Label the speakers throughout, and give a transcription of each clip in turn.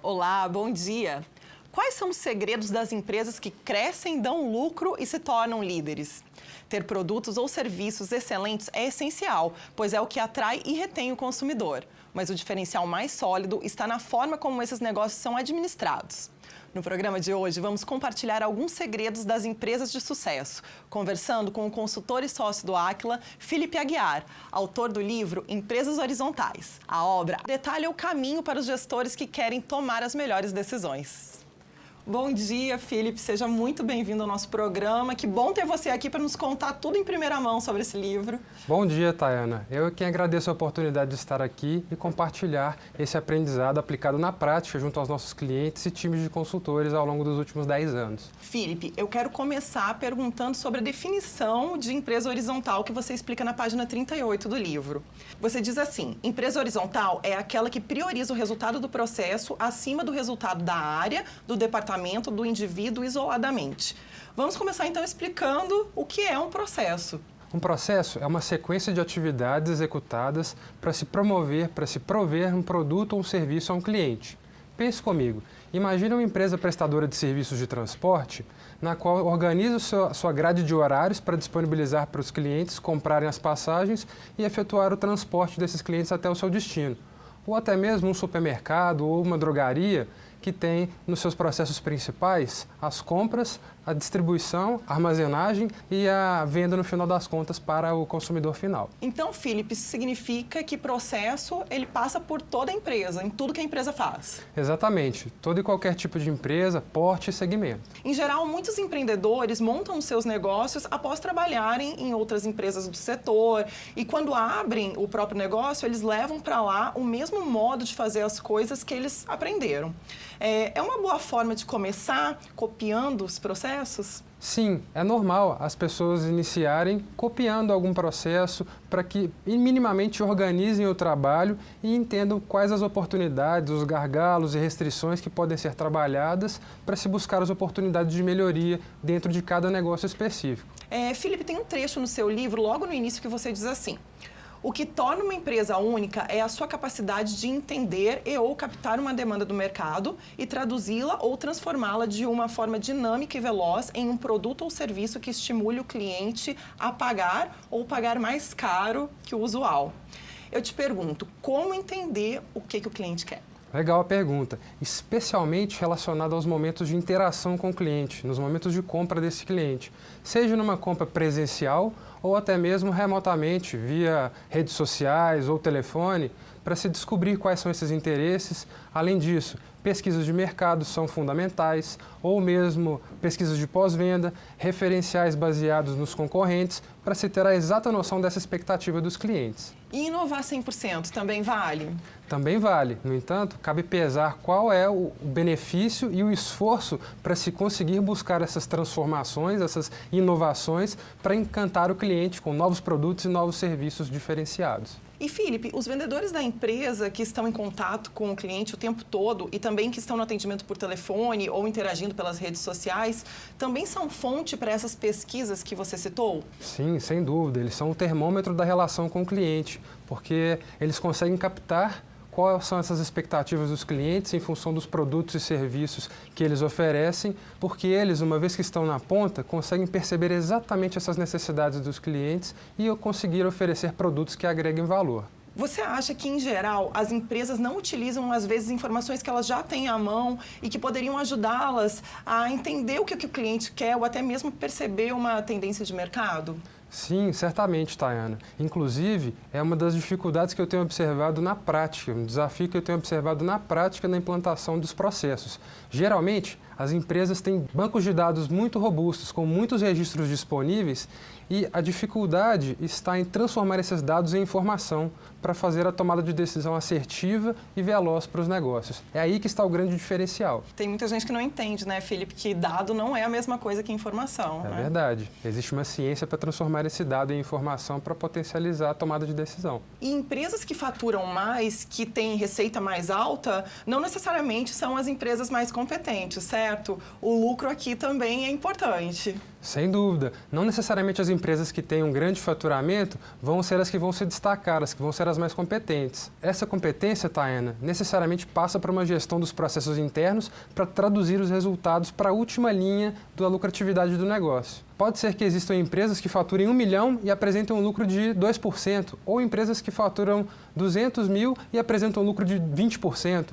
Speaker 1: Olá, bom dia! Quais são os segredos das empresas que crescem, dão lucro e se tornam líderes? Ter produtos ou serviços excelentes é essencial, pois é o que atrai e retém o consumidor. Mas o diferencial mais sólido está na forma como esses negócios são administrados. No programa de hoje, vamos compartilhar alguns segredos das empresas de sucesso, conversando com o consultor e sócio do Aquila, Felipe Aguiar, autor do livro Empresas Horizontais. A obra detalha o caminho para os gestores que querem tomar as melhores decisões. Bom dia, Felipe. Seja muito bem-vindo ao nosso programa. Que bom ter você aqui para nos contar tudo em primeira mão sobre esse livro.
Speaker 2: Bom dia, Tayana. Eu quem agradeço a oportunidade de estar aqui e compartilhar esse aprendizado aplicado na prática junto aos nossos clientes e times de consultores ao longo dos últimos 10 anos.
Speaker 1: Felipe, eu quero começar perguntando sobre a definição de empresa horizontal que você explica na página 38 do livro. Você diz assim: empresa horizontal é aquela que prioriza o resultado do processo acima do resultado da área, do departamento, do indivíduo isoladamente. Vamos começar então explicando o que é um processo.
Speaker 2: Um processo é uma sequência de atividades executadas para se promover, para se prover um produto ou um serviço a um cliente. Pense comigo, imagine uma empresa prestadora de serviços de transporte na qual organiza sua grade de horários para disponibilizar para os clientes comprarem as passagens e efetuar o transporte desses clientes até o seu destino. Ou até mesmo um supermercado ou uma drogaria que tem nos seus processos principais as compras, a distribuição, a armazenagem e a venda no final das contas para o consumidor final.
Speaker 1: Então, Felipe, isso significa que processo ele passa por toda a empresa, em tudo que a empresa faz.
Speaker 2: Exatamente, todo e qualquer tipo de empresa, porte e segmento.
Speaker 1: Em geral, muitos empreendedores montam os seus negócios após trabalharem em outras empresas do setor e quando abrem o próprio negócio, eles levam para lá o mesmo modo de fazer as coisas que eles aprenderam. É uma boa forma de começar copiando os processos?
Speaker 2: Sim, é normal as pessoas iniciarem copiando algum processo para que minimamente organizem o trabalho e entendam quais as oportunidades, os gargalos e restrições que podem ser trabalhadas para se buscar as oportunidades de melhoria dentro de cada negócio específico.
Speaker 1: Felipe, tem um trecho no seu livro, logo no início, que você diz assim: o que torna uma empresa única é a sua capacidade de entender e ou captar uma demanda do mercado e traduzi-la ou transformá-la de uma forma dinâmica e veloz em um produto ou serviço que estimule o cliente a pagar ou pagar mais caro que o usual. Eu te pergunto, como entender o que o cliente quer?
Speaker 2: Legal a pergunta, especialmente relacionada aos momentos de interação com o cliente, nos momentos de compra desse cliente, seja numa compra presencial ou até mesmo remotamente, via redes sociais ou telefone, para se descobrir quais são esses interesses. Além disso, pesquisas de mercado são fundamentais, ou mesmo pesquisas de pós-venda, referenciais baseados nos concorrentes, para se ter a exata noção dessa expectativa dos clientes.
Speaker 1: E inovar 100% também vale?
Speaker 2: Também vale. No entanto, cabe pesar qual é o benefício e o esforço para se conseguir buscar essas transformações, essas inovações, para encantar o cliente com novos produtos e novos serviços diferenciados.
Speaker 1: E, Felipe, os vendedores da empresa que estão em contato com o cliente o tempo todo e também que estão no atendimento por telefone ou interagindo pelas redes sociais, também são fonte para essas pesquisas que você citou?
Speaker 2: Sim, sem dúvida. Eles são o termômetro da relação com o cliente, porque eles conseguem captar quais são essas expectativas dos clientes em função dos produtos e serviços que eles oferecem, porque eles, uma vez que estão na ponta, conseguem perceber exatamente essas necessidades dos clientes e conseguir oferecer produtos que agreguem valor.
Speaker 1: Você acha que, em geral, as empresas não utilizam, às vezes, informações que elas já têm à mão e que poderiam ajudá-las a entender o que o cliente quer ou até mesmo perceber uma tendência de mercado?
Speaker 2: Sim, certamente, Tayana. Inclusive, é uma das dificuldades que eu tenho observado na prática, um desafio que eu tenho observado na prática na implantação dos processos. Geralmente, as empresas têm bancos de dados muito robustos, com muitos registros disponíveis, e a dificuldade está em transformar esses dados em informação para fazer a tomada de decisão assertiva e veloz para os negócios. É aí que está o grande diferencial.
Speaker 1: Tem muita gente que não entende, né, Felipe, que dado não é a mesma coisa que informação.
Speaker 2: É
Speaker 1: né?
Speaker 2: verdade. Existe uma ciência para transformar esse dado em informação para potencializar a tomada de decisão.
Speaker 1: E empresas que faturam mais, que têm receita mais alta, não necessariamente são as empresas mais competentes, certo? certo, o lucro aqui também é importante.
Speaker 2: Sem dúvida. Não necessariamente as empresas que têm um grande faturamento vão ser as que vão se destacar, as que vão ser as mais competentes. Essa competência, Tayana, necessariamente passa por uma gestão dos processos internos para traduzir os resultados para a última linha da lucratividade do negócio. Pode ser que existam empresas que faturem 1 milhão e apresentem um lucro de 2%, ou empresas que faturam 200 mil e apresentam um lucro de 20%.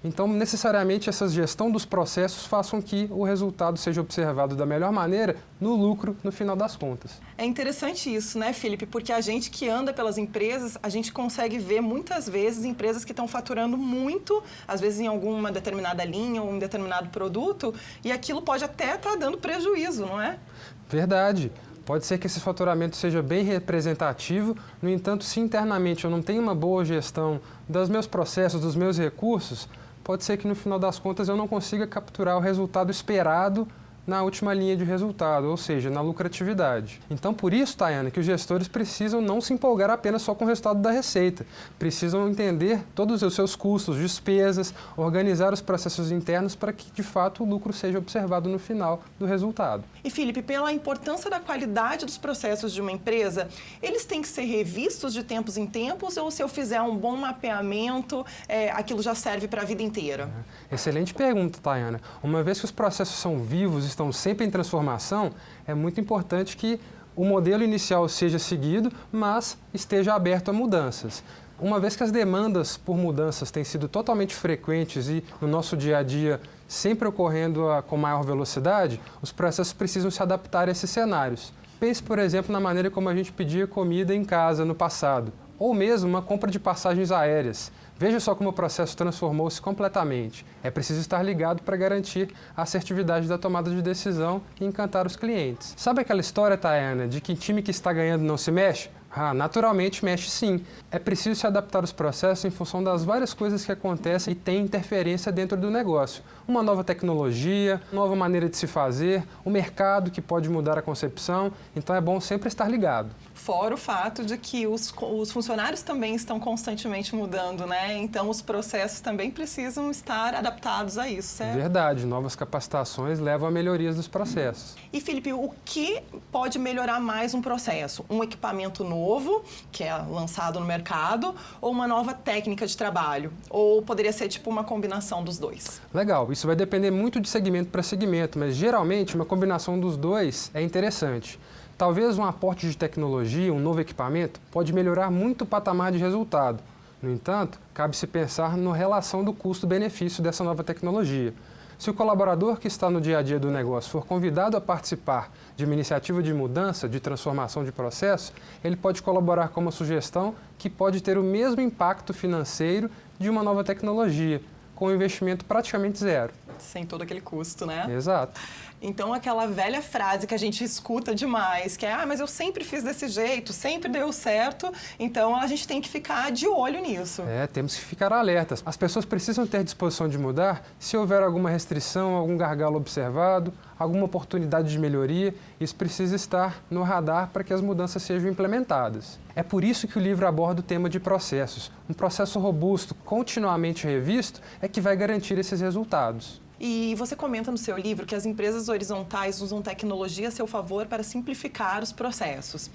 Speaker 2: Então, necessariamente, essa gestão dos processos façam que o resultado seja observado da melhor maneira no lucro no final das contas.
Speaker 1: É interessante isso, né, Felipe? Porque a gente que anda pelas empresas, a gente consegue ver muitas vezes empresas que estão faturando muito, às vezes em alguma determinada linha ou um determinado produto, e aquilo pode até estar dando prejuízo, não é?
Speaker 2: Verdade. Pode ser que esse faturamento seja bem representativo, no entanto, se internamente eu não tenho uma boa gestão dos meus processos, dos meus recursos, pode ser que no final das contas eu não consiga capturar o resultado esperado na última linha de resultado, ou seja, na lucratividade. Então, por isso, Tayana, que os gestores precisam não se empolgar apenas só com o resultado da receita. Precisam entender todos os seus custos, despesas, organizar os processos internos para que, de fato, o lucro seja observado no final do resultado.
Speaker 1: E, Felipe, pela importância da qualidade dos processos de uma empresa, eles têm que ser revistos de tempos em tempos ou se eu fizer um bom mapeamento, aquilo já serve para a vida inteira?
Speaker 2: Excelente pergunta, Tayana. Uma vez que os processos são vivos, estão sempre em transformação, é muito importante que o modelo inicial seja seguido, mas esteja aberto a mudanças. Uma vez que as demandas por mudanças têm sido totalmente frequentes e no nosso dia a dia sempre ocorrendo com maior velocidade, os processos precisam se adaptar a esses cenários. Pense, por exemplo, na maneira como a gente pedia comida em casa no passado, ou mesmo uma compra de passagens aéreas. Veja só como o processo transformou-se completamente. É preciso estar ligado para garantir a assertividade da tomada de decisão e encantar os clientes. Sabe aquela história, Tayana, de que time que está ganhando não se mexe? Naturalmente mexe sim. É preciso se adaptar aos processos em função das várias coisas que acontecem e têm interferência dentro do negócio. Uma nova tecnologia, nova maneira de se fazer, o mercado que pode mudar a concepção, então é bom sempre estar ligado.
Speaker 1: Fora o fato de que os funcionários também estão constantemente mudando, né? Então os processos também precisam estar adaptados a isso, certo?
Speaker 2: Verdade, novas capacitações levam a melhorias dos processos.
Speaker 1: E, Felipe, o que pode melhorar mais um processo? Um equipamento novo, que é lançado no mercado, ou uma nova técnica de trabalho? Ou poderia ser tipo uma combinação dos dois?
Speaker 2: Legal, isso vai depender muito de segmento para segmento, mas geralmente uma combinação dos dois é interessante. Talvez um aporte de tecnologia, um novo equipamento, pode melhorar muito o patamar de resultado. No entanto, cabe-se pensar na relação do custo-benefício dessa nova tecnologia. Se o colaborador que está no dia a dia do negócio for convidado a participar de uma iniciativa de mudança, de transformação de processo, ele pode colaborar com uma sugestão que pode ter o mesmo impacto financeiro de uma nova tecnologia, com um investimento praticamente zero.
Speaker 1: Sem todo aquele custo, né?
Speaker 2: Exato.
Speaker 1: Então, aquela velha frase que a gente escuta demais, que é, mas eu sempre fiz desse jeito, sempre deu certo, então a gente tem que ficar de olho nisso.
Speaker 2: Temos que ficar alertas. As pessoas precisam ter disposição de mudar se houver alguma restrição, algum gargalo observado, alguma oportunidade de melhoria, isso precisa estar no radar para que as mudanças sejam implementadas. É por isso que o livro aborda o tema de processos. Um processo robusto, continuamente revisto, é que vai garantir esses resultados.
Speaker 1: E você comenta no seu livro que as empresas horizontais usam tecnologia a seu favor para simplificar os processos.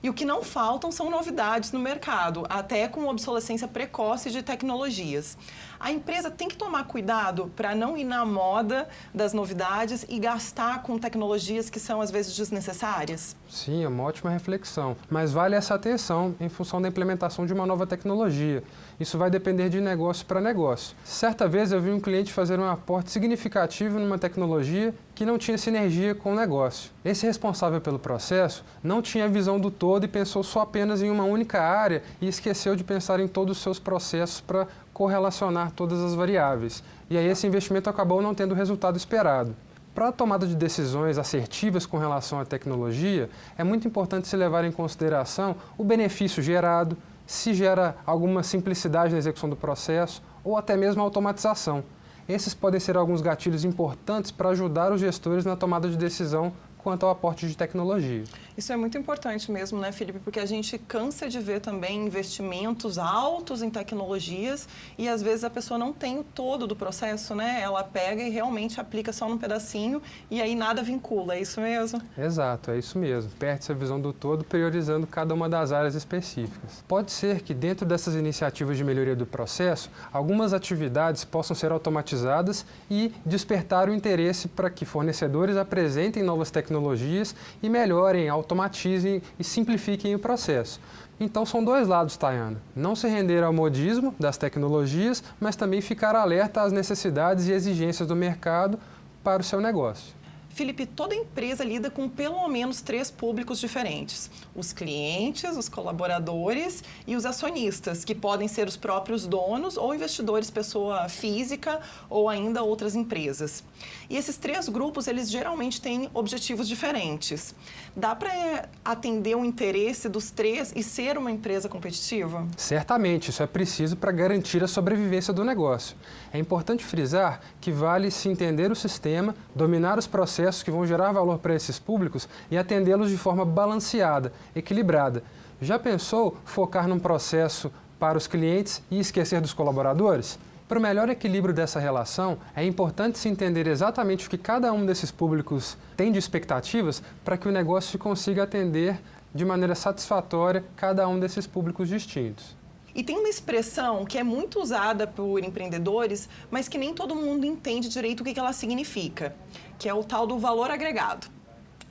Speaker 1: E o que não faltam são novidades no mercado, até com obsolescência precoce de tecnologias. A empresa tem que tomar cuidado para não ir na moda das novidades e gastar com tecnologias que são, às vezes, desnecessárias?
Speaker 2: Sim, é uma ótima reflexão. Mas vale essa atenção em função da implementação de uma nova tecnologia. Isso vai depender de negócio para negócio. Certa vez eu vi um cliente fazer um aporte significativo numa tecnologia que não tinha sinergia com o negócio. Esse responsável pelo processo não tinha a visão do todo e pensou só apenas em uma única área e esqueceu de pensar em todos os seus processos para correlacionar todas as variáveis. E aí esse investimento acabou não tendo o resultado esperado. Para a tomada de decisões assertivas com relação à tecnologia, é muito importante se levar em consideração o benefício gerado, se gera alguma simplicidade na execução do processo ou até mesmo a automatização. Esses podem ser alguns gatilhos importantes para ajudar os gestores na tomada de decisão quanto ao aporte de tecnologia.
Speaker 1: Isso é muito importante mesmo, né, Felipe? Porque a gente cansa de ver também investimentos altos em tecnologias e às vezes a pessoa não tem o todo do processo, né? Ela pega e realmente aplica só num pedacinho e aí nada vincula, é isso mesmo?
Speaker 2: Exato, é isso mesmo. Perde-se a visão do todo, priorizando cada uma das áreas específicas. Pode ser que dentro dessas iniciativas de melhoria do processo, algumas atividades possam ser automatizadas e despertar o interesse para que fornecedores apresentem novas tecnologias e melhorem, automatizem e simplifiquem o processo. Então são dois lados, Tayana. Não se render ao modismo das tecnologias, mas também ficar alerta às necessidades e exigências do mercado para o seu negócio.
Speaker 1: Felipe, toda empresa lida com pelo menos 3 públicos diferentes. Os clientes, os colaboradores e os acionistas, que podem ser os próprios donos ou investidores, pessoa física ou ainda outras empresas. E esses 3 grupos, eles geralmente têm objetivos diferentes. Dá para atender o interesse dos 3 e ser uma empresa competitiva?
Speaker 2: Certamente, isso é preciso para garantir a sobrevivência do negócio. É importante frisar que vale se entender o sistema, dominar os processos que vão gerar valor para esses públicos e atendê-los de forma balanceada, equilibrada. Já pensou focar num processo para os clientes e esquecer dos colaboradores? Para o melhor equilíbrio dessa relação, é importante se entender exatamente o que cada um desses públicos tem de expectativas para que o negócio consiga atender de maneira satisfatória cada um desses públicos distintos.
Speaker 1: E tem uma expressão que é muito usada por empreendedores, mas que nem todo mundo entende direito o que ela significa, que é o tal do valor agregado.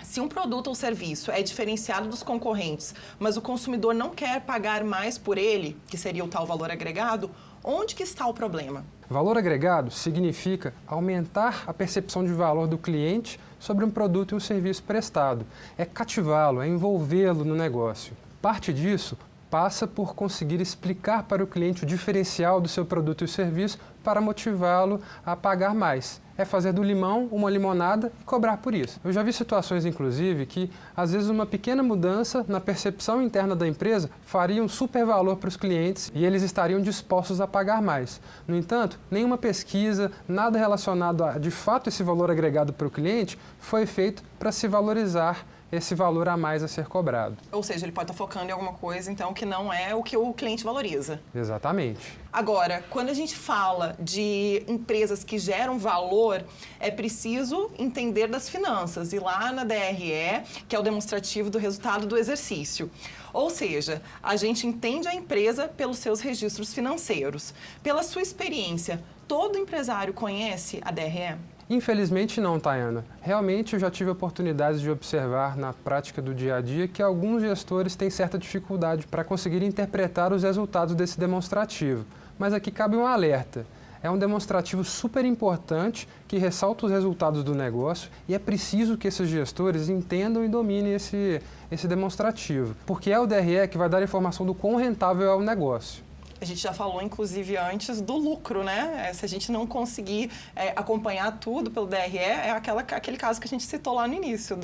Speaker 1: Se um produto ou serviço é diferenciado dos concorrentes, mas o consumidor não quer pagar mais por ele, que seria o tal valor agregado, onde que está o problema?
Speaker 2: Valor agregado significa aumentar a percepção de valor do cliente sobre um produto e um serviço prestado. É cativá-lo, é envolvê-lo no negócio. Parte disso passa por conseguir explicar para o cliente o diferencial do seu produto e serviço para motivá-lo a pagar mais. É fazer do limão uma limonada e cobrar por isso. Eu já vi situações, inclusive, que às vezes uma pequena mudança na percepção interna da empresa faria um super valor para os clientes e eles estariam dispostos a pagar mais. No entanto, nenhuma pesquisa, nada relacionado a, de fato, esse valor agregado para o cliente foi feito para se valorizar esse valor a mais a ser cobrado.
Speaker 1: Ou seja, ele pode estar focando em alguma coisa, então, que não é o que o cliente valoriza.
Speaker 2: Exatamente.
Speaker 1: Agora, quando a gente fala de empresas que geram valor, é preciso entender das finanças. E lá na DRE, que é o demonstrativo do resultado do exercício. Ou seja, a gente entende a empresa pelos seus registros financeiros. Pela sua experiência, todo empresário conhece a DRE?
Speaker 2: Infelizmente não, Tayana. Realmente eu já tive a oportunidade de observar na prática do dia a dia que alguns gestores têm certa dificuldade para conseguir interpretar os resultados desse demonstrativo. Mas aqui cabe um alerta. É um demonstrativo super importante que ressalta os resultados do negócio e é preciso que esses gestores entendam e dominem esse demonstrativo, porque é o DRE que vai dar a informação do quão rentável é o negócio.
Speaker 1: A gente já falou, inclusive, antes do lucro, né? Se a gente não conseguir acompanhar tudo pelo DRE, é aquele caso que a gente citou lá no início.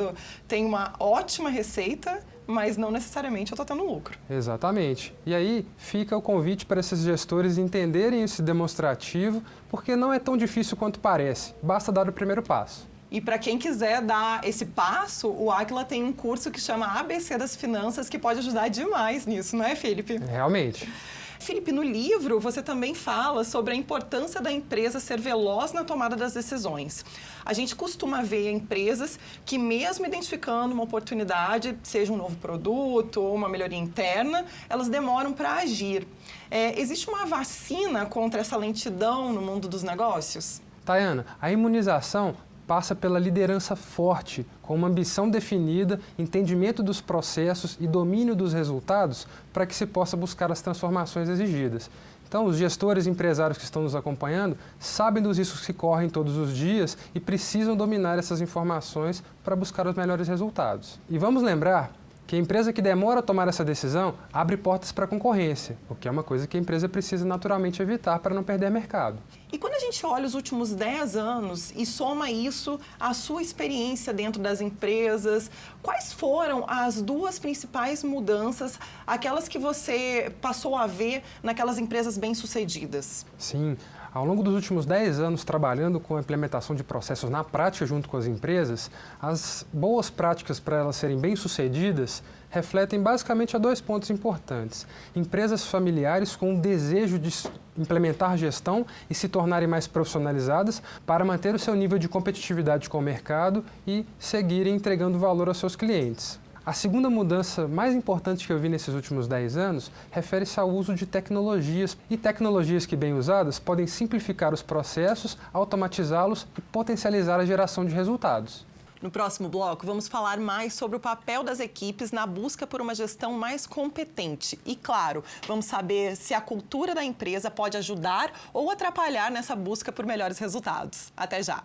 Speaker 1: Tem uma ótima receita, mas não necessariamente eu estou tendo lucro.
Speaker 2: Exatamente. E aí fica o convite para esses gestores entenderem esse demonstrativo, porque não é tão difícil quanto parece. Basta dar o primeiro passo.
Speaker 1: E para quem quiser dar esse passo, o Aquila tem um curso que chama ABC das Finanças, que pode ajudar demais nisso, não é, Felipe?
Speaker 2: Realmente.
Speaker 1: Felipe, no livro você também fala sobre a importância da empresa ser veloz na tomada das decisões. A gente costuma ver empresas que, mesmo identificando uma oportunidade, seja um novo produto ou uma melhoria interna, elas demoram para agir. Existe uma vacina contra essa lentidão no mundo dos negócios?
Speaker 2: Tayana, a imunização passa pela liderança forte, com uma ambição definida, entendimento dos processos e domínio dos resultados para que se possa buscar as transformações exigidas. Então, os gestores e empresários que estão nos acompanhando sabem dos riscos que correm todos os dias e precisam dominar essas informações para buscar os melhores resultados. E vamos lembrar que a empresa que demora a tomar essa decisão abre portas para a concorrência, o que é uma coisa que a empresa precisa naturalmente evitar para não perder mercado.
Speaker 1: E quando a gente olha os últimos 10 anos e soma isso à sua experiência dentro das empresas, quais foram as 2 principais mudanças, aquelas que você passou a ver naquelas empresas bem-sucedidas?
Speaker 2: Sim, Ao longo dos últimos 10 anos, trabalhando com a implementação de processos na prática junto com as empresas, as boas práticas para elas serem bem-sucedidas refletem basicamente a 2 pontos importantes. Empresas familiares com o desejo de implementar gestão e se tornarem mais profissionalizadas para manter o seu nível de competitividade com o mercado e seguirem entregando valor aos seus clientes. A segunda mudança mais importante que eu vi nesses últimos 10 anos refere-se ao uso de tecnologias. E tecnologias que, bem usadas, podem simplificar os processos, automatizá-los e potencializar a geração de resultados.
Speaker 1: No próximo bloco, vamos falar mais sobre o papel das equipes na busca por uma gestão mais competente. E, claro, vamos saber se a cultura da empresa pode ajudar ou atrapalhar nessa busca por melhores resultados. Até já!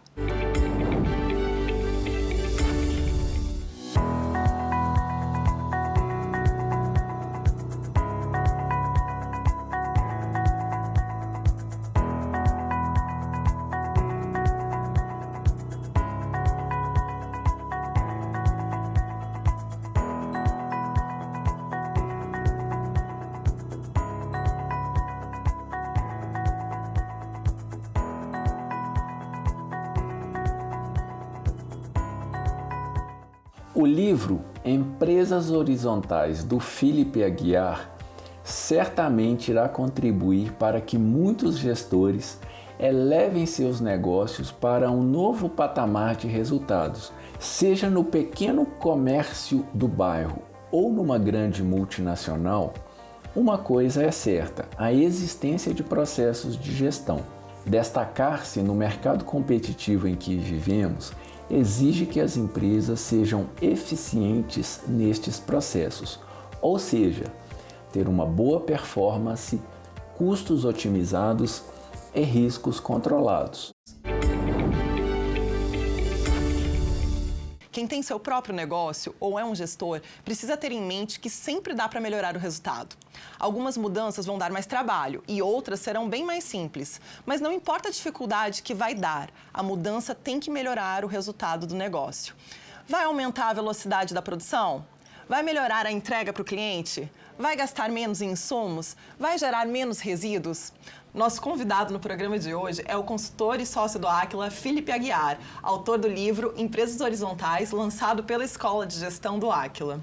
Speaker 3: O livro Empresas Horizontais, do Philippe Aguiar, certamente irá contribuir para que muitos gestores elevem seus negócios para um novo patamar de resultados, seja no pequeno comércio do bairro ou numa grande multinacional. Uma coisa é certa: a existência de processos de gestão. Destacar-se no mercado competitivo em que vivemos exige que as empresas sejam eficientes nestes processos, ou seja, ter uma boa performance, custos otimizados e riscos controlados.
Speaker 1: Quem tem seu próprio negócio ou é um gestor precisa ter em mente que sempre dá para melhorar o resultado. Algumas mudanças vão dar mais trabalho e outras serão bem mais simples. Mas não importa a dificuldade que vai dar, a mudança tem que melhorar o resultado do negócio. Vai aumentar a velocidade da produção? Vai melhorar a entrega para o cliente? Vai gastar menos em insumos? Vai gerar menos resíduos? Nosso convidado no programa de hoje é o consultor e sócio do Aquila, Philippe Aguiar, autor do livro Empresas Horizontais, lançado pela Escola de Gestão do Aquila.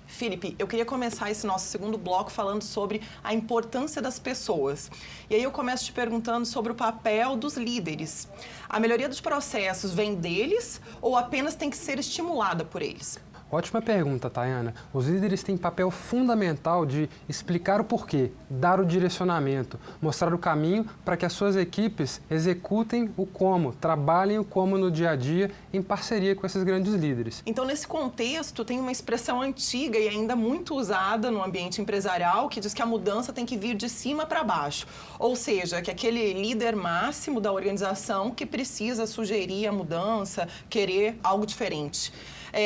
Speaker 1: Philippe, eu queria começar esse nosso segundo bloco falando sobre a importância das pessoas. E aí eu começo te perguntando sobre o papel dos líderes. A melhoria dos processos vem deles ou apenas tem que ser estimulada por eles?
Speaker 2: Ótima pergunta, Tayana. Os líderes têm papel fundamental de explicar o porquê, dar o direcionamento, mostrar o caminho para que as suas equipes executem o como, trabalhem o como no dia a dia em parceria com esses grandes líderes.
Speaker 1: Então, nesse contexto, tem uma expressão antiga e ainda muito usada no ambiente empresarial que diz que a mudança tem que vir de cima para baixo. Ou seja, que aquele líder máximo da organização que precisa sugerir a mudança, querer algo diferente.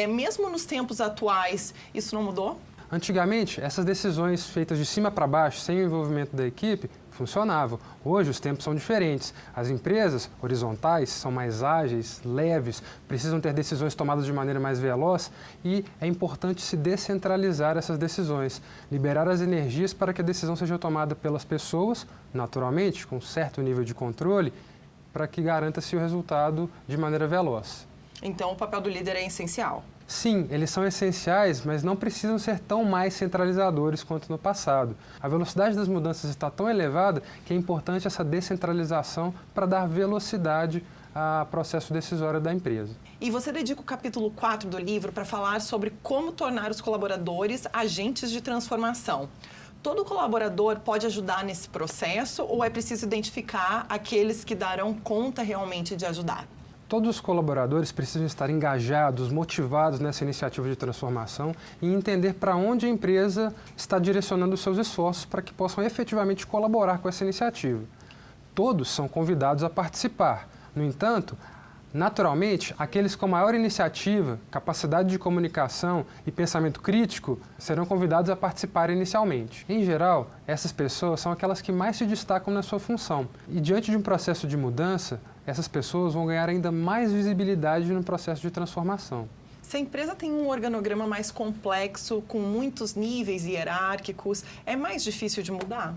Speaker 1: Mesmo nos tempos atuais, isso não mudou?
Speaker 2: Antigamente, essas decisões feitas de cima para baixo, sem o envolvimento da equipe, funcionavam. Hoje, os tempos são diferentes. As empresas horizontais são mais ágeis, leves, precisam ter decisões tomadas de maneira mais veloz e é importante se descentralizar essas decisões, liberar as energias para que a decisão seja tomada pelas pessoas, naturalmente, com certo nível de controle, para que garanta-se o resultado de maneira veloz.
Speaker 1: Então, o papel do líder é essencial.
Speaker 2: Sim, eles são essenciais, mas não precisam ser tão mais centralizadores quanto no passado. A velocidade das mudanças está tão elevada que é importante essa descentralização para dar velocidade ao processo decisório da empresa.
Speaker 1: E você dedica o capítulo 4 do livro para falar sobre como tornar os colaboradores agentes de transformação. Todo colaborador pode ajudar nesse processo ou é preciso identificar aqueles que darão conta realmente de ajudar?
Speaker 2: Todos os colaboradores precisam estar engajados, motivados nessa iniciativa de transformação e entender para onde a empresa está direcionando os seus esforços para que possam efetivamente colaborar com essa iniciativa. Todos são convidados a participar. No entanto, naturalmente, aqueles com maior iniciativa, capacidade de comunicação e pensamento crítico serão convidados a participar inicialmente. Em geral, essas pessoas são aquelas que mais se destacam na sua função. E diante de um processo de mudança, essas pessoas vão ganhar ainda mais visibilidade no processo de transformação.
Speaker 1: Se a empresa tem um organograma mais complexo, com muitos níveis hierárquicos, é mais difícil de mudar?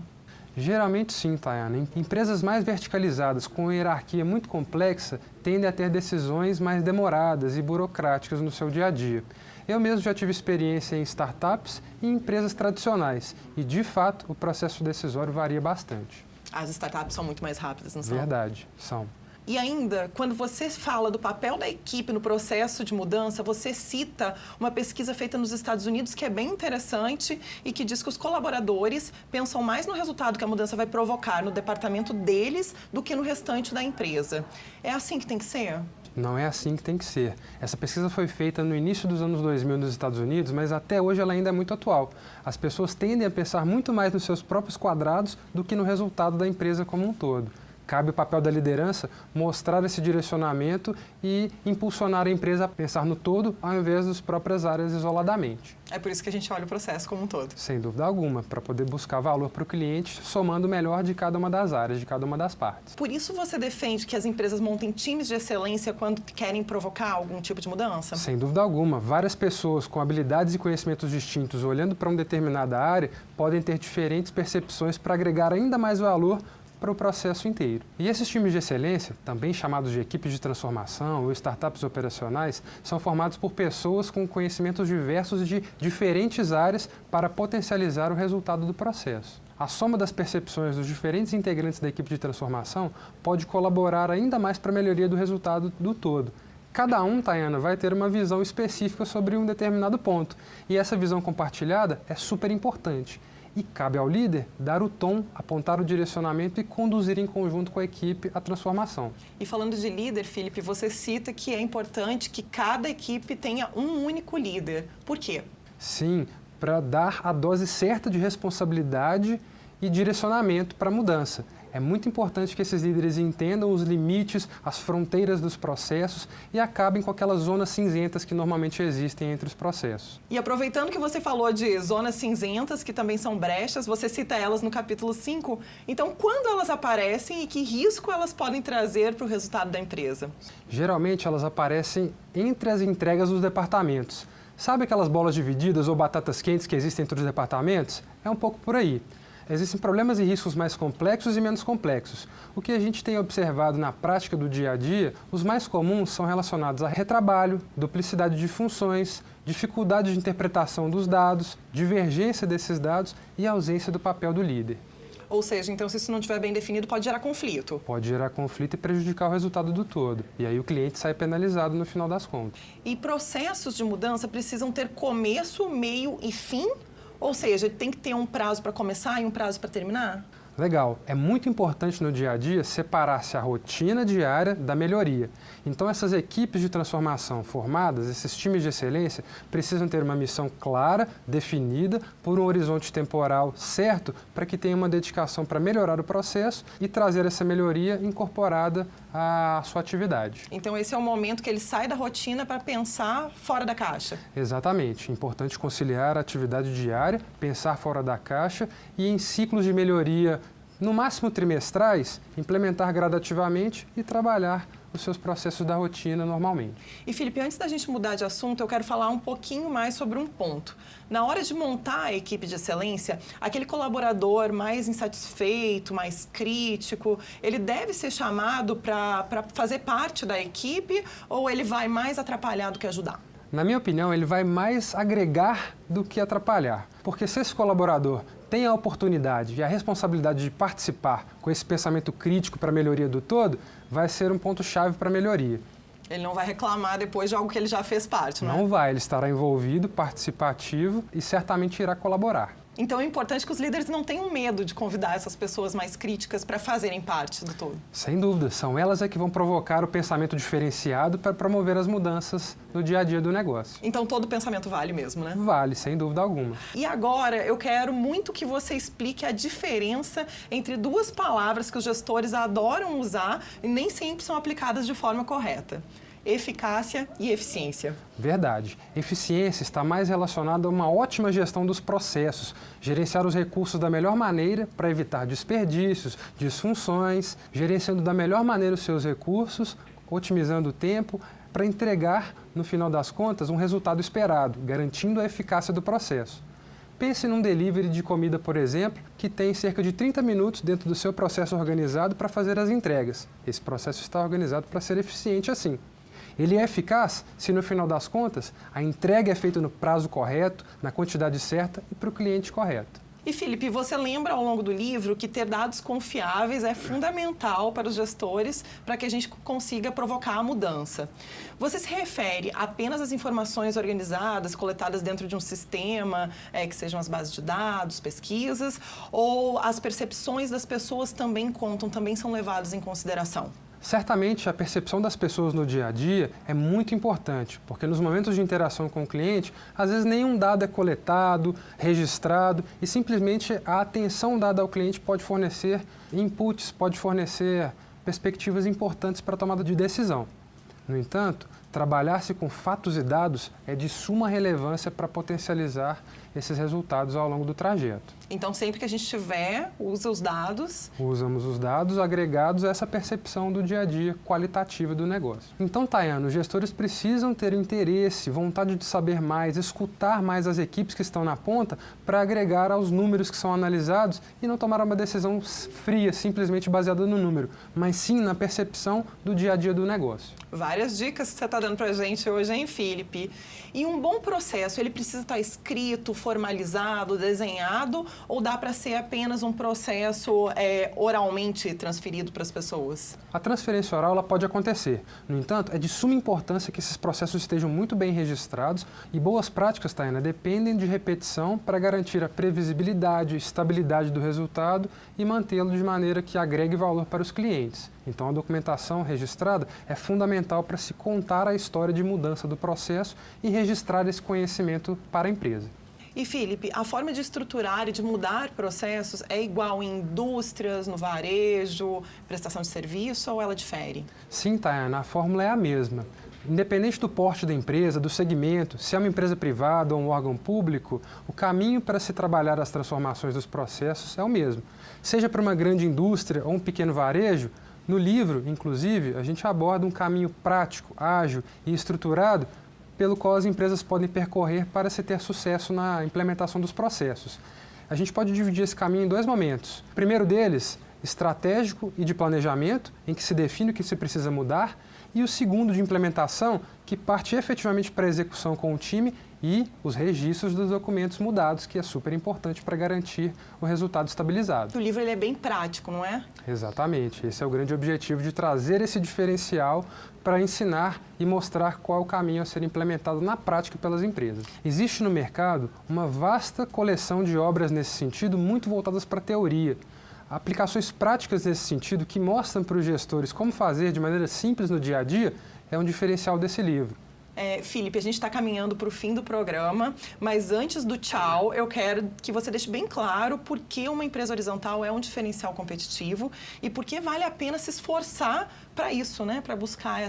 Speaker 2: Geralmente sim, Tayana. Empresas mais verticalizadas, com hierarquia muito complexa, tendem a ter decisões mais demoradas e burocráticas no seu dia a dia. Eu mesmo já tive experiência em startups e em empresas tradicionais e, de fato, o processo decisório varia bastante.
Speaker 1: As startups são muito mais rápidas, não são?
Speaker 2: Verdade, são.
Speaker 1: E ainda, quando você fala do papel da equipe no processo de mudança, você cita uma pesquisa feita nos Estados Unidos que é bem interessante e que diz que os colaboradores pensam mais no resultado que a mudança vai provocar no departamento deles do que no restante da empresa. É assim que tem que ser?
Speaker 2: Não é assim que tem que ser. Essa pesquisa foi feita no início dos anos 2000 nos Estados Unidos, mas até hoje ela ainda é muito atual. As pessoas tendem a pensar muito mais nos seus próprios quadrados do que no resultado da empresa como um todo. Cabe o papel da liderança mostrar esse direcionamento e impulsionar a empresa a pensar no todo, ao invés das próprias áreas isoladamente.
Speaker 1: É por isso que a gente olha o processo como um todo.
Speaker 2: Sem dúvida alguma, para poder buscar valor para o cliente, somando o melhor de cada uma das áreas, de cada uma das partes.
Speaker 1: Por isso você defende que as empresas montem times de excelência quando querem provocar algum tipo de mudança?
Speaker 2: Sem dúvida alguma. Várias pessoas com habilidades e conhecimentos distintos olhando para uma determinada área podem ter diferentes percepções para agregar ainda mais valor para o processo inteiro. E esses times de excelência, também chamados de equipes de transformação ou startups operacionais, são formados por pessoas com conhecimentos diversos de diferentes áreas para potencializar o resultado do processo. A soma das percepções dos diferentes integrantes da equipe de transformação pode colaborar ainda mais para a melhoria do resultado do todo. Cada um, Tayana, vai ter uma visão específica sobre um determinado ponto, e essa visão compartilhada é super importante. E cabe ao líder dar o tom, apontar o direcionamento e conduzir em conjunto com a equipe a transformação.
Speaker 1: E falando de líder, Felipe, você cita que é importante que cada equipe tenha um único líder. Por quê?
Speaker 2: Sim, para dar a dose certa de responsabilidade e direcionamento para a mudança. É muito importante que esses líderes entendam os limites, as fronteiras dos processos e acabem com aquelas zonas cinzentas que normalmente existem entre os processos.
Speaker 1: E aproveitando que você falou de zonas cinzentas, que também são brechas, você cita elas no capítulo 5. Então, quando elas aparecem e que risco elas podem trazer para o resultado da empresa?
Speaker 2: Geralmente, elas aparecem entre as entregas dos departamentos. Sabe aquelas bolas divididas ou batatas quentes que existem entre os departamentos? É um pouco por aí. Existem problemas e riscos mais complexos e menos complexos. O que a gente tem observado na prática do dia a dia, os mais comuns são relacionados a retrabalho, duplicidade de funções, dificuldade de interpretação dos dados, divergência desses dados e ausência do papel do líder.
Speaker 1: Ou seja, então, se isso não estiver bem definido, pode gerar conflito.
Speaker 2: Pode gerar conflito e prejudicar o resultado do todo. E aí o cliente sai penalizado no final das contas.
Speaker 1: E processos de mudança precisam ter começo, meio e fim? Ou seja, tem que ter um prazo para começar e um prazo para terminar?
Speaker 2: Legal. É muito importante no dia a dia separar-se a rotina diária da melhoria. Então, essas equipes de transformação formadas, esses times de excelência, precisam ter uma missão clara, definida, por um horizonte temporal certo, para que tenha uma dedicação para melhorar o processo e trazer essa melhoria incorporada à sua atividade.
Speaker 1: Então, esse é o momento que ele sai da rotina para pensar fora da caixa.
Speaker 2: Exatamente. Importante conciliar a atividade diária, pensar fora da caixa e em ciclos de melhoria, no máximo trimestrais, implementar gradativamente e trabalhar os seus processos da rotina normalmente.
Speaker 1: E, Felipe, antes da gente mudar de assunto, eu quero falar um pouquinho mais sobre um ponto. Na hora de montar a equipe de excelência, aquele colaborador mais insatisfeito, mais crítico, ele deve ser chamado para fazer parte da equipe ou ele vai mais atrapalhar do que ajudar?
Speaker 2: Na minha opinião, ele vai mais agregar do que atrapalhar. Porque se esse colaborador tem a oportunidade e a responsabilidade de participar com esse pensamento crítico para a melhoria do todo, vai ser um ponto-chave para a melhoria.
Speaker 1: Ele não vai reclamar depois de algo que ele já fez parte, não é?
Speaker 2: Não vai, ele estará envolvido, participativo e certamente irá colaborar.
Speaker 1: Então é importante que os líderes não tenham medo de convidar essas pessoas mais críticas para fazerem parte do todo.
Speaker 2: Sem dúvida, são elas que vão provocar o pensamento diferenciado para promover as mudanças no dia a dia do negócio.
Speaker 1: Então todo pensamento vale mesmo, né?
Speaker 2: Vale, sem dúvida alguma.
Speaker 1: E agora eu quero muito que você explique a diferença entre duas palavras que os gestores adoram usar e nem sempre são aplicadas de forma correta. Eficácia e eficiência.
Speaker 2: Verdade. Eficiência está mais relacionada a uma ótima gestão dos processos, gerenciar os recursos da melhor maneira para evitar desperdícios, disfunções, gerenciando da melhor maneira os seus recursos, otimizando o tempo, para entregar, no final das contas, um resultado esperado, garantindo a eficácia do processo. Pense num delivery de comida, por exemplo, que tem cerca de 30 minutos dentro do seu processo organizado para fazer as entregas. Esse processo está organizado para ser eficiente assim. Ele é eficaz se, no final das contas, a entrega é feita no prazo correto, na quantidade certa e para o cliente correto.
Speaker 1: E, Felipe, você lembra ao longo do livro que ter dados confiáveis é fundamental para os gestores para que a gente consiga provocar a mudança. Você se refere apenas às informações organizadas, coletadas dentro de um sistema, que sejam as bases de dados, pesquisas, ou as percepções das pessoas também contam, também são levadas em consideração?
Speaker 2: Certamente, a percepção das pessoas no dia a dia é muito importante, porque nos momentos de interação com o cliente, às vezes nenhum dado é coletado, registrado e simplesmente a atenção dada ao cliente pode fornecer inputs, pode fornecer perspectivas importantes para a tomada de decisão. No entanto, trabalhar-se com fatos e dados é de suma relevância para potencializar esses resultados ao longo do trajeto.
Speaker 1: Então, sempre que a gente tiver, usa os dados.
Speaker 2: Usamos os dados agregados a essa percepção do dia a dia qualitativa do negócio. Então, Tayana, os gestores precisam ter interesse, vontade de saber mais, escutar mais as equipes que estão na ponta para agregar aos números que são analisados e não tomar uma decisão fria, simplesmente baseada no número, mas sim na percepção do dia a dia do negócio.
Speaker 1: Várias dicas que você está dando para a gente hoje, hein, Felipe? E um bom processo, ele precisa estar escrito, formalizado, desenhado, ou dá para ser apenas um processo oralmente transferido para as pessoas?
Speaker 2: A transferência oral ela pode acontecer. No entanto, é de suma importância que esses processos estejam muito bem registrados e boas práticas, Tayana, dependem de repetição para garantir a previsibilidade, estabilidade do resultado e mantê-lo de maneira que agregue valor para os clientes. Então, a documentação registrada é fundamental para se contar a história de mudança do processo e registrar esse conhecimento para a empresa.
Speaker 1: E, Felipe, a forma de estruturar e de mudar processos é igual em indústrias, no varejo, prestação de serviço, ou ela difere?
Speaker 2: Sim, Tayana, a fórmula é a mesma. Independente do porte da empresa, do segmento, se é uma empresa privada ou um órgão público, o caminho para se trabalhar as transformações dos processos é o mesmo. Seja para uma grande indústria ou um pequeno varejo, no livro, inclusive, a gente aborda um caminho prático, ágil e estruturado pelo qual as empresas podem percorrer para se ter sucesso na implementação dos processos. A gente pode dividir esse caminho em dois momentos. O primeiro deles, estratégico e de planejamento, em que se define o que se precisa mudar, e o segundo, de implementação, que parte efetivamente para a execução com o time e os registros dos documentos mudados, que é super importante para garantir o resultado estabilizado.
Speaker 1: O livro ele é bem prático, não é?
Speaker 2: Exatamente. Esse é o grande objetivo de trazer esse diferencial para ensinar e mostrar qual é o caminho a ser implementado na prática pelas empresas. Existe no mercado uma vasta coleção de obras nesse sentido, muito voltadas para a teoria. Aplicações práticas nesse sentido que mostram para os gestores como fazer de maneira simples no dia a dia é um diferencial desse livro.
Speaker 1: Felipe, a gente está caminhando para o fim do programa, mas antes do tchau, eu quero que você deixe bem claro por que uma empresa horizontal é um diferencial competitivo e por que vale a pena se esforçar para isso, né? Para buscar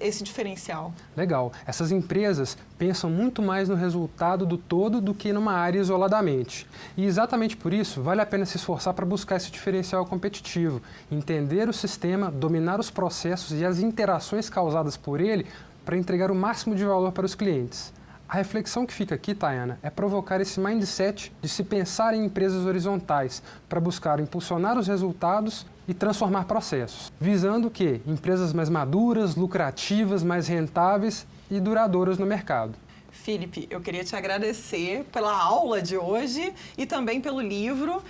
Speaker 1: esse diferencial.
Speaker 2: Legal. Essas empresas pensam muito mais no resultado do todo do que numa área isoladamente. E exatamente por isso, vale a pena se esforçar para buscar esse diferencial competitivo, entender o sistema, dominar os processos e as interações causadas por ele para entregar o máximo de valor para os clientes. A reflexão que fica aqui, Tayana, é provocar esse mindset de se pensar em empresas horizontais para buscar impulsionar os resultados e transformar processos, visando que empresas mais maduras, lucrativas, mais rentáveis e duradouras no mercado.
Speaker 1: Felipe, eu queria te agradecer pela aula de hoje e também pelo livro.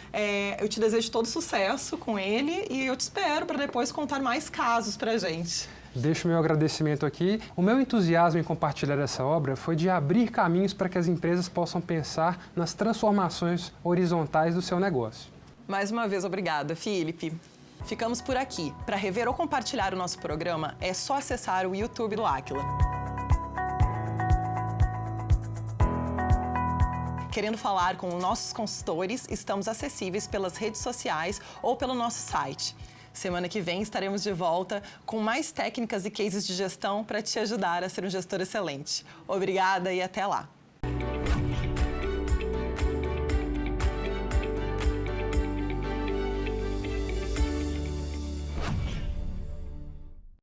Speaker 1: Eu te desejo todo sucesso com ele e eu te espero para depois contar mais casos para a gente.
Speaker 2: Deixo o meu agradecimento aqui. O meu entusiasmo em compartilhar essa obra foi de abrir caminhos para que as empresas possam pensar nas transformações horizontais do seu negócio.
Speaker 1: Mais uma vez, obrigada, Felipe. Ficamos por aqui. Para rever ou compartilhar o nosso programa, é só acessar o YouTube do Aquila. Querendo falar com nossos consultores, estamos acessíveis pelas redes sociais ou pelo nosso site. Semana que vem estaremos de volta com mais técnicas e cases de gestão para te ajudar a ser um gestor excelente. Obrigada e até lá!